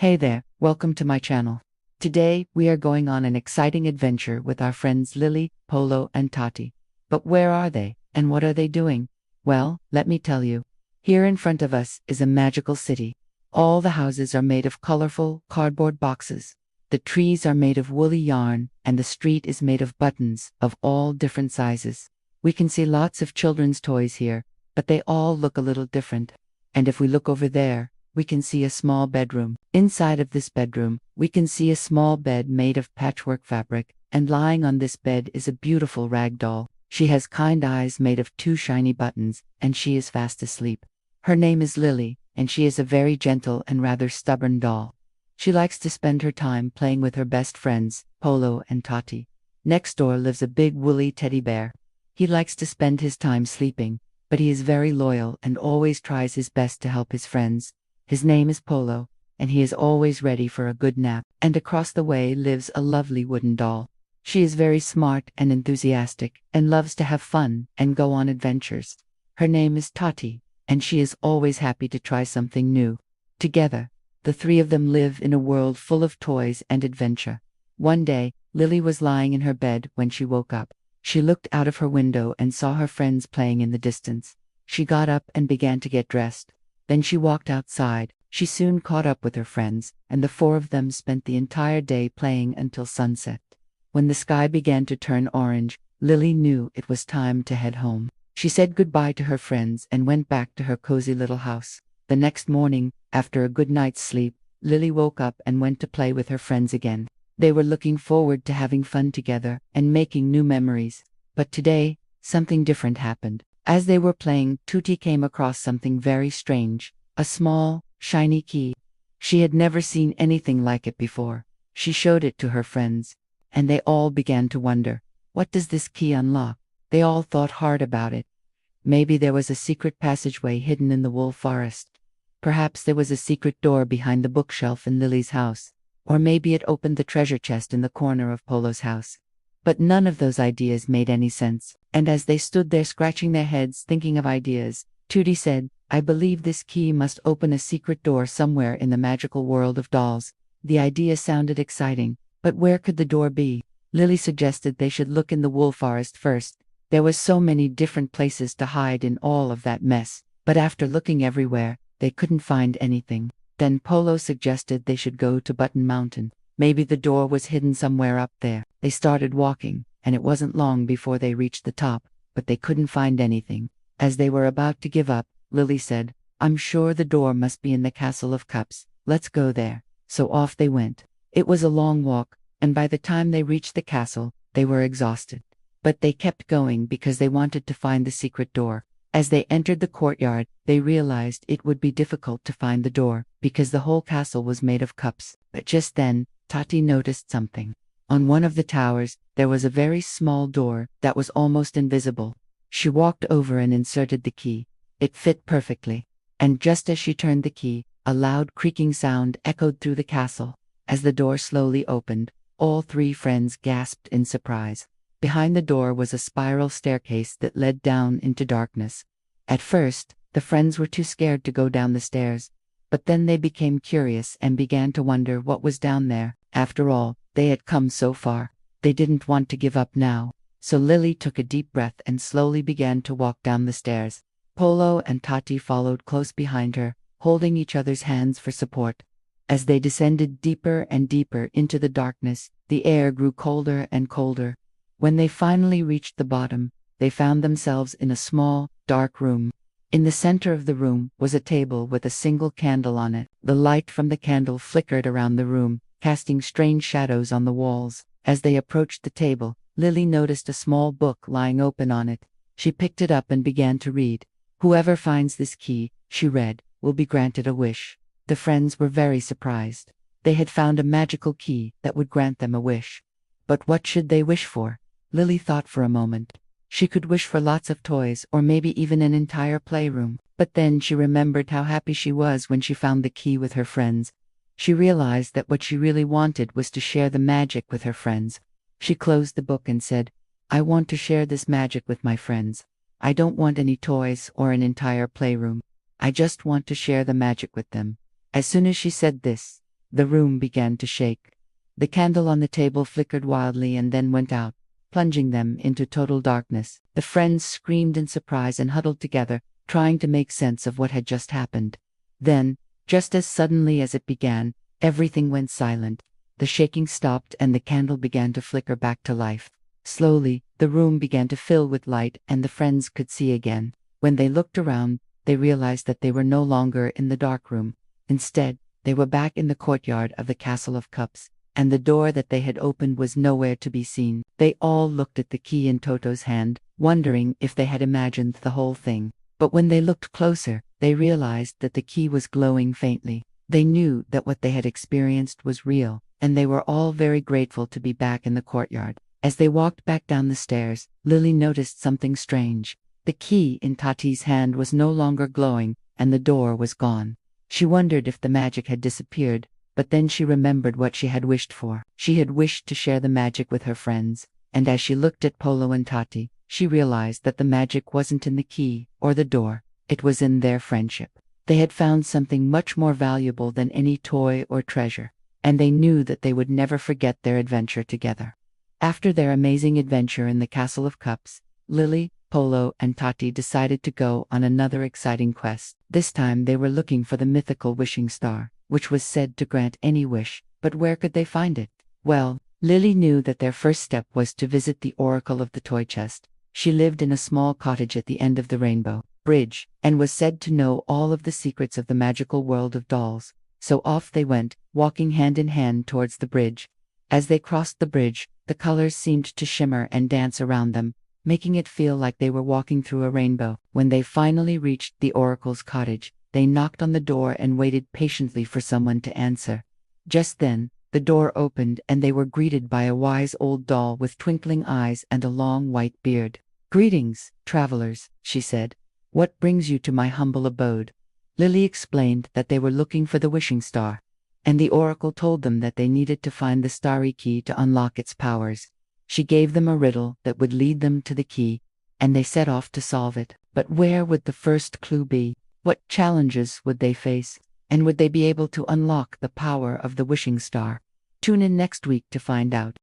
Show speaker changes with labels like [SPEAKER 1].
[SPEAKER 1] Hey there, welcome to my channel. Today, we are going on an exciting adventure with our friends Lily, Polo, and Tati. But where are they, and what are they doing? Well, let me tell you. Here in front of us is a magical city. All the houses are made of colorful cardboard boxes. The trees are made of woolly yarn, and the street is made of buttons of all different sizes. We can see lots of children's toys here, but they all look a little different. And if we look over there, we can see a small bedroom. Inside of this bedroom, we can see a small bed made of patchwork fabric, and lying on this bed is a beautiful rag doll. She has kind eyes made of two shiny buttons, and she is fast asleep. Her name is Lily, and she is a very gentle and rather stubborn doll. She likes to spend her time playing with her best friends, Polo and Tati. Next door lives a big woolly teddy bear. He likes to spend his time sleeping, but he is very loyal and always tries his best to help his friends. His name is Polo, and he is always ready for a good nap. And across the way lives a lovely wooden doll. She is very smart and enthusiastic, and loves to have fun and go on adventures. Her name is Tati, and she is always happy to try something new. Together, the three of them live in a world full of toys and adventure. One day, Lily was lying in her bed when she woke up. She looked out of her window and saw her friends playing in the distance. She got up and began to get dressed. Then she walked outside. She soon caught up with her friends, and the four of them spent the entire day playing until sunset. When the sky began to turn orange, Lily knew it was time to head home. She said goodbye to her friends and went back to her cozy little house. The next morning, after a good night's sleep, Lily woke up and went to play with her friends again. They were looking forward to having fun together and making new memories. But today, something different happened. As they were playing, Tutti came across something very strange, a small, shiny key. She had never seen anything like it before. She showed it to her friends, and they all began to wonder, what does this key unlock? They all thought hard about it. Maybe there was a secret passageway hidden in the wool forest. Perhaps there was a secret door behind the bookshelf in Lily's house. Or maybe it opened the treasure chest in the corner of Polo's house. But none of those ideas made any sense, and as they stood there scratching their heads thinking of ideas, Tutti said, "I believe this key must open a secret door somewhere in the magical world of dolls." The idea sounded exciting, but where could the door be? Lily suggested they should look in the wool forest first. There were so many different places to hide in all of that mess, but after looking everywhere, they couldn't find anything. Then Polo suggested they should go to Button Mountain. Maybe the door was hidden somewhere up there. They started walking, and it wasn't long before they reached the top, but they couldn't find anything. As they were about to give up, Lily said, "I'm sure the door must be in the Castle of Cups. Let's go there." So off they went. It was a long walk, and by the time they reached the castle, they were exhausted. But they kept going because they wanted to find the secret door. As they entered the courtyard, they realized it would be difficult to find the door, because the whole castle was made of cups. But just then, Tati noticed something. On one of the towers, there was a very small door that was almost invisible. She walked over and inserted the key. It fit perfectly. And just as she turned the key, a loud creaking sound echoed through the castle. As the door slowly opened, all three friends gasped in surprise. Behind the door was a spiral staircase that led down into darkness. At first, the friends were too scared to go down the stairs. But then they became curious and began to wonder what was down there. After all, they had come so far. They didn't want to give up now. So Lily took a deep breath and slowly began to walk down the stairs. Polo and Tati followed close behind her, holding each other's hands for support. As they descended deeper and deeper into the darkness, the air grew colder and colder. When they finally reached the bottom, they found themselves in a small, dark room. In the center of the room was a table with a single candle on it. The light from the candle flickered around the room, casting strange shadows on the walls. As they approached the table, Lily noticed a small book lying open on it. She picked it up and began to read. "Whoever finds this key," she read, "will be granted a wish." The friends were very surprised. They had found a magical key that would grant them a wish. But what should they wish for? Lily thought for a moment. She could wish for lots of toys or maybe even an entire playroom. But then she remembered how happy she was when she found the key with her friends. She realized that what she really wanted was to share the magic with her friends. She closed the book and said, "I want to share this magic with my friends. I don't want any toys or an entire playroom. I just want to share the magic with them." As soon as she said this, The room began to shake. The candle on the table flickered wildly and then went out, plunging them into total darkness. The friends screamed in surprise and huddled together, trying to make sense of what had just happened. Then, just as suddenly as it began, everything went silent. The shaking stopped and the candle began to flicker back to life. Slowly, the room began to fill with light and the friends could see again. When they looked around, they realized that they were no longer in the dark room. Instead, they were back in the courtyard of the Castle of Cups, and the door that they had opened was nowhere to be seen. They all looked at the key in Toto's hand, wondering if they had imagined the whole thing. But when they looked closer, they realized that the key was glowing faintly. They knew that what they had experienced was real, and they were all very grateful to be back in the courtyard. As they walked back down the stairs, Lily noticed something strange. The key in Tati's hand was no longer glowing, and the door was gone. She wondered if the magic had disappeared, but then she remembered what she had wished for. She had wished to share the magic with her friends, and as she looked at Polo and Tati, she realized that the magic wasn't in the key or the door, it was in their friendship. They had found something much more valuable than any toy or treasure, and they knew that they would never forget their adventure together. After their amazing adventure in the Castle of Cups, Lily, Polo, and Tati decided to go on another exciting quest. This time they were looking for the mythical wishing star, which was said to grant any wish, but where could they find it? Well, Lily knew that their first step was to visit the Oracle of the Toy Chest. She lived in a small cottage at the end of the Rainbow Bridge, and was said to know all of the secrets of the magical world of dolls. So off they went, walking hand in hand towards the bridge. As they crossed the bridge, the colors seemed to shimmer and dance around them, making it feel like they were walking through a rainbow. When they finally reached the Oracle's cottage, they knocked on the door and waited patiently for someone to answer. Just then, the door opened and they were greeted by a wise old doll with twinkling eyes and a long white beard. "Greetings, travelers," she said. "What brings you to my humble abode?" Lily explained that they were looking for the wishing star, and the oracle told them that they needed to find the starry key to unlock its powers. She gave them a riddle that would lead them to the key, and they set off to solve it. But where would the first clue be? What challenges would they face? And would they be able to unlock the power of the wishing star? Tune in next week to find out.